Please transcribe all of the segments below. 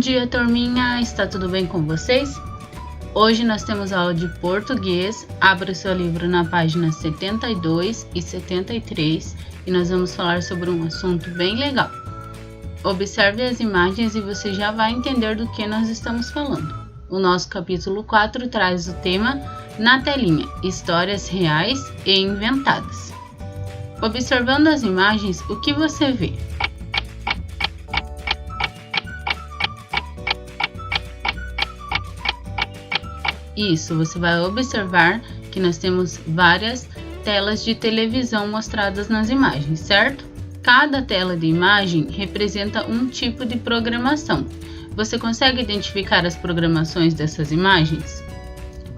dia, turminha! Está tudo bem com vocês? Hoje nós temos aula de português. Abra seu livro na página 72 e 73 e nós vamos falar sobre um assunto bem legal. Observe as imagens e você já vai entender do que nós estamos falando. O nosso capítulo 4 traz o tema na telinha, histórias reais e inventadas. Observando as imagens, o que você vê? Isso, você vai observar que nós temos várias telas de televisão mostradas nas imagens, certo? Cada tela de imagem representa um tipo de programação. Você consegue identificar as programações dessas imagens?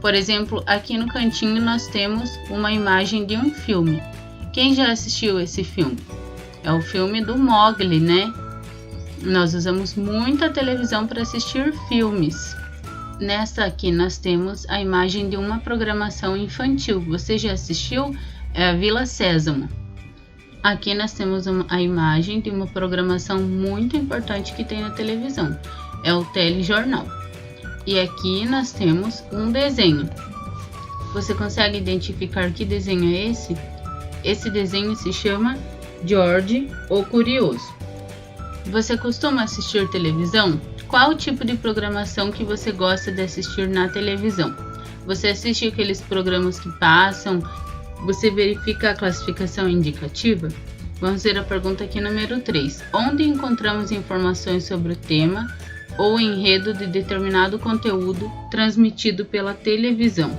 Por exemplo, aqui no cantinho nós temos uma imagem de um filme. Quem já assistiu esse filme? É o filme do Mowgli, né? Nós usamos muita televisão para assistir filmes. Nessa aqui nós temos a imagem de uma programação infantil. Você já assistiu? É a Vila Sésamo. Aqui nós temos a imagem de uma programação muito importante que tem na televisão. É o telejornal. E aqui nós temos um desenho. Você consegue identificar que desenho é esse? Esse desenho se chama George o Curioso. Você costuma assistir televisão? Qual o tipo de programação que você gosta de assistir na televisão? Você assiste aqueles programas que passam? Você verifica a classificação indicativa? Vamos ver a pergunta aqui número 3. Onde encontramos informações sobre o tema ou enredo de determinado conteúdo transmitido pela televisão?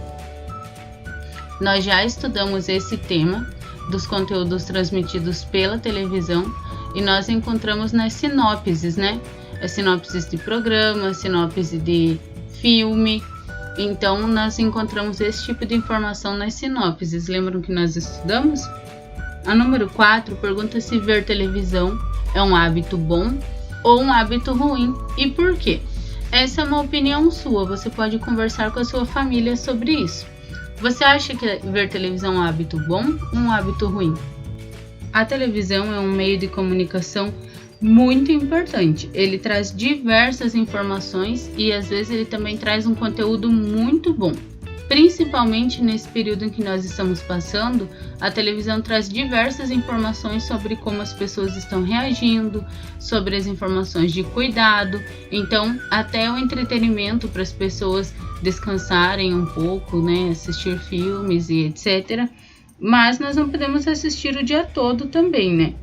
Nós já estudamos esse tema dos conteúdos transmitidos pela televisão e nós encontramos nas sinopses, né? As sinopses de programa, sinopse de filme. Então, nós encontramos esse tipo de informação nas sinopses. Lembram que nós estudamos? A número 4 pergunta se ver televisão é um hábito bom ou um hábito ruim e por quê? Essa é uma opinião sua, você pode conversar com a sua família sobre isso. Você acha que ver televisão é um hábito bom ou um hábito ruim? A televisão é um meio de comunicação muito importante. Ele traz diversas informações e às vezes ele também traz um conteúdo muito bom. Principalmente nesse período em que nós estamos passando, a televisão traz diversas informações sobre como as pessoas estão reagindo, sobre as informações de cuidado, então até o entretenimento para as pessoas descansarem um pouco, né, assistir filmes e etc. Mas nós não podemos assistir o dia todo também, né?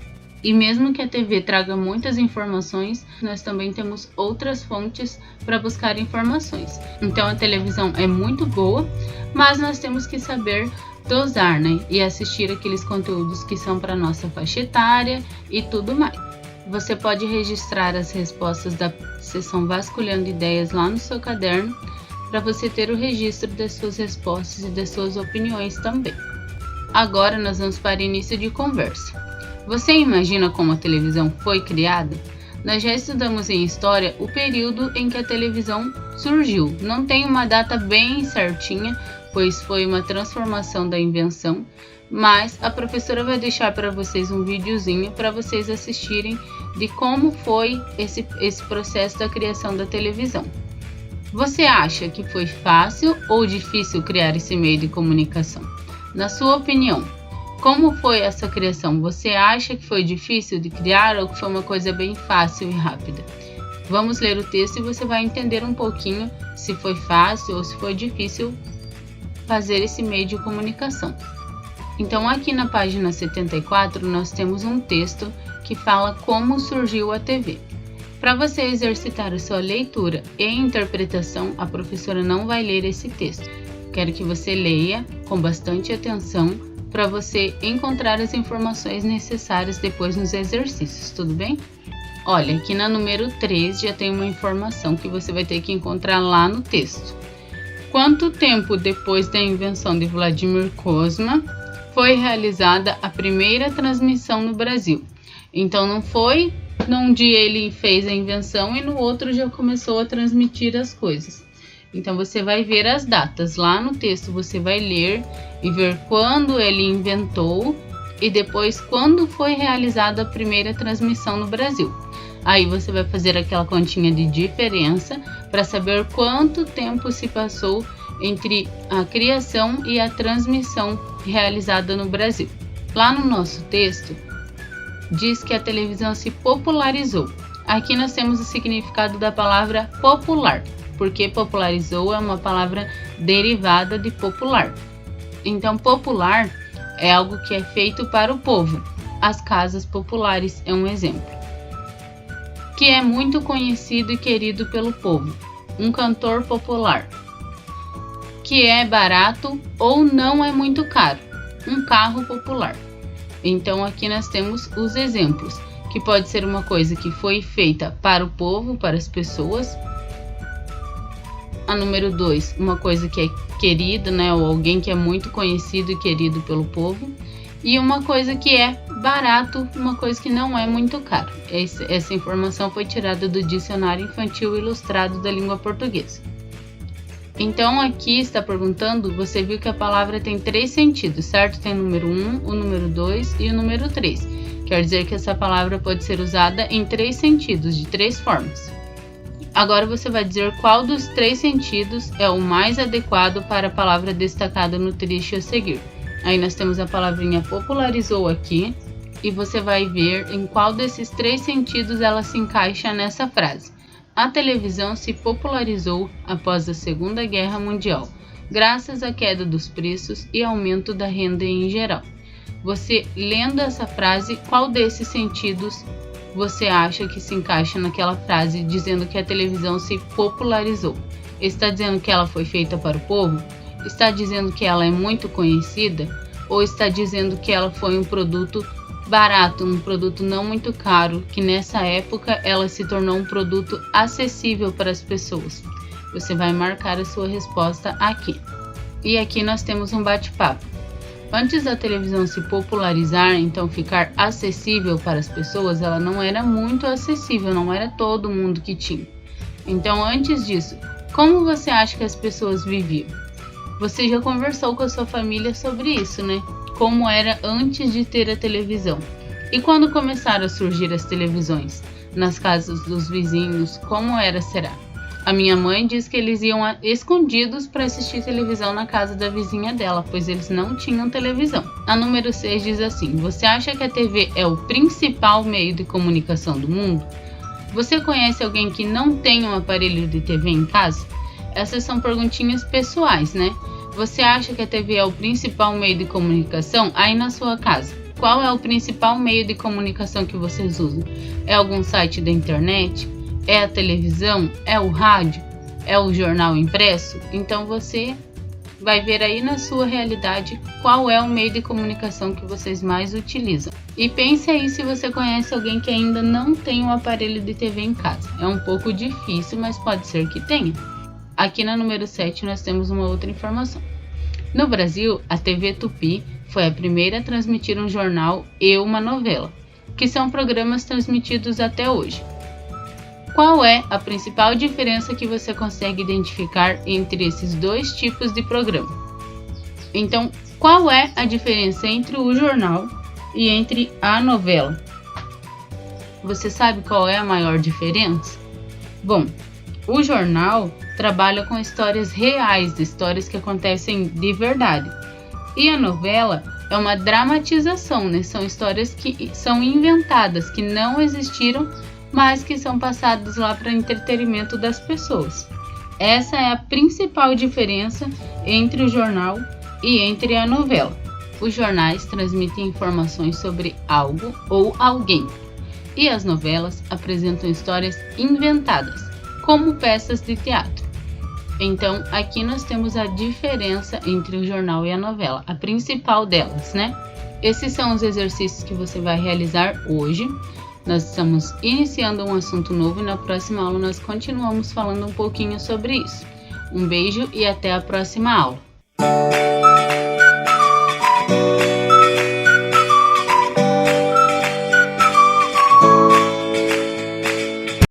E mesmo que a TV traga muitas informações, nós também temos outras fontes para buscar informações. Então a televisão é muito boa, mas nós temos que saber dosar, né? E assistir aqueles conteúdos que são para nossa faixa etária e tudo mais. Você pode registrar as respostas da sessão Vasculhando Ideias lá no seu caderno, para você ter o registro das suas respostas e das suas opiniões também. Agora nós vamos para início de conversa. Você imagina como a televisão foi criada? Nós já estudamos em história o período em que a televisão surgiu. Não tem uma data bem certinha, pois foi uma transformação da invenção, mas a professora vai deixar para vocês um videozinho para vocês assistirem de como foi esse processo da criação da televisão. Você acha que foi fácil ou difícil criar esse meio de comunicação? Na sua opinião, como foi essa criação? Você acha que foi difícil de criar ou que foi uma coisa bem fácil e rápida? Vamos ler o texto e você vai entender um pouquinho se foi fácil ou se foi difícil fazer esse meio de comunicação. Então aqui na página 74 nós temos um texto que fala como surgiu a TV. Para você exercitar a sua leitura e interpretação, a professora não vai ler esse texto. Quero que você leia com bastante atenção para você encontrar as informações necessárias depois nos exercícios, tudo bem? Olha, aqui na número 3 já tem uma informação que você vai ter que encontrar lá no texto. Quanto tempo depois da invenção de Vladimir Cosma foi realizada a primeira transmissão no Brasil? Então não foi num dia ele fez a invenção e no outro já começou a transmitir as coisas. Então você vai ver as datas lá no texto, você vai ler e ver quando ele inventou e depois quando foi realizada a primeira transmissão no Brasil. Aí você vai fazer aquela continha de diferença para saber quanto tempo se passou entre a criação e a transmissão realizada no Brasil. Lá no nosso texto, diz que a televisão se popularizou. Aqui nós temos o significado da palavra popular, porque popularizou é uma palavra derivada de popular. Então, popular é algo que é feito para o povo. As casas populares é um exemplo. Que é muito conhecido e querido pelo povo. Um cantor popular. Que é barato ou não é muito caro. Um carro popular. Então aqui nós temos os exemplos, que pode ser uma coisa que foi feita para o povo, para as pessoas. A número 2, uma coisa que é querida, né, ou alguém que é muito conhecido e querido pelo povo. E uma coisa que é barato, uma coisa que não é muito caro. Essa informação foi tirada do Dicionário Infantil Ilustrado da Língua Portuguesa. Então aqui está perguntando, você viu que a palavra tem 3 sentidos, certo? Tem o número 1, o número 2 e o número 3. Quer dizer que essa palavra pode ser usada em 3 sentidos, de 3 formas. Agora você vai dizer qual dos 3 sentidos é o mais adequado para a palavra destacada no trecho a seguir. Aí nós temos a palavrinha popularizou aqui, e você vai ver em qual desses 3 sentidos ela se encaixa nessa frase. A televisão se popularizou após a Segunda Guerra Mundial, graças à queda dos preços e aumento da renda em geral. Você, lendo essa frase, qual desses sentidos você acha que se encaixa naquela frase dizendo que a televisão se popularizou? Está dizendo que ela foi feita para o povo? Está dizendo que ela é muito conhecida? Ou está dizendo que ela foi um produto barato, um produto não muito caro, que nessa época ela se tornou um produto acessível para as pessoas? Você vai marcar a sua resposta aqui. E aqui nós temos um bate-papo. Antes da televisão se popularizar, então ficar acessível para as pessoas, ela não era muito acessível, não era todo mundo que tinha. Então, antes disso, como você acha que as pessoas viviam? Você já conversou com a sua família sobre isso, né? Como era antes de ter a televisão. E quando começaram a surgir as televisões? Nas casas dos vizinhos, como será? A minha mãe diz que eles iam escondidos para assistir televisão na casa da vizinha dela, pois eles não tinham televisão. A número 6 diz assim: você acha que a TV é o principal meio de comunicação do mundo? Você conhece alguém que não tem um aparelho de TV em casa? Essas são perguntinhas pessoais, né? Você acha que a TV é o principal meio de comunicação aí na sua casa? Qual é o principal meio de comunicação que vocês usam? É algum site da internet? É a televisão? É o rádio? É o jornal impresso? Então você vai ver aí na sua realidade qual é o meio de comunicação que vocês mais utilizam. E pense aí se você conhece alguém que ainda não tem um aparelho de TV em casa. É um pouco difícil, mas pode ser que tenha. Aqui na número 7 nós temos uma outra informação. No Brasil, a TV Tupi foi a primeira a transmitir um jornal e uma novela, que são programas transmitidos até hoje. Qual é a principal diferença que você consegue identificar entre esses 2 tipos de programa? Então, qual é a diferença entre o jornal e entre a novela? Você sabe qual é a maior diferença? Bom, o jornal trabalha com histórias reais, histórias que acontecem de verdade. E a novela é uma dramatização, né? São histórias que são inventadas, que não existiram, mas que são passadas lá para entretenimento das pessoas. Essa é a principal diferença entre o jornal e entre a novela. Os jornais transmitem informações sobre algo ou alguém, e as novelas apresentam histórias inventadas, como peças de teatro. Então, aqui nós temos a diferença entre o jornal e a novela, a principal delas, né? Esses são os exercícios que você vai realizar hoje. Nós estamos iniciando um assunto novo e na próxima aula nós continuamos falando um pouquinho sobre isso. Um beijo e até a próxima aula.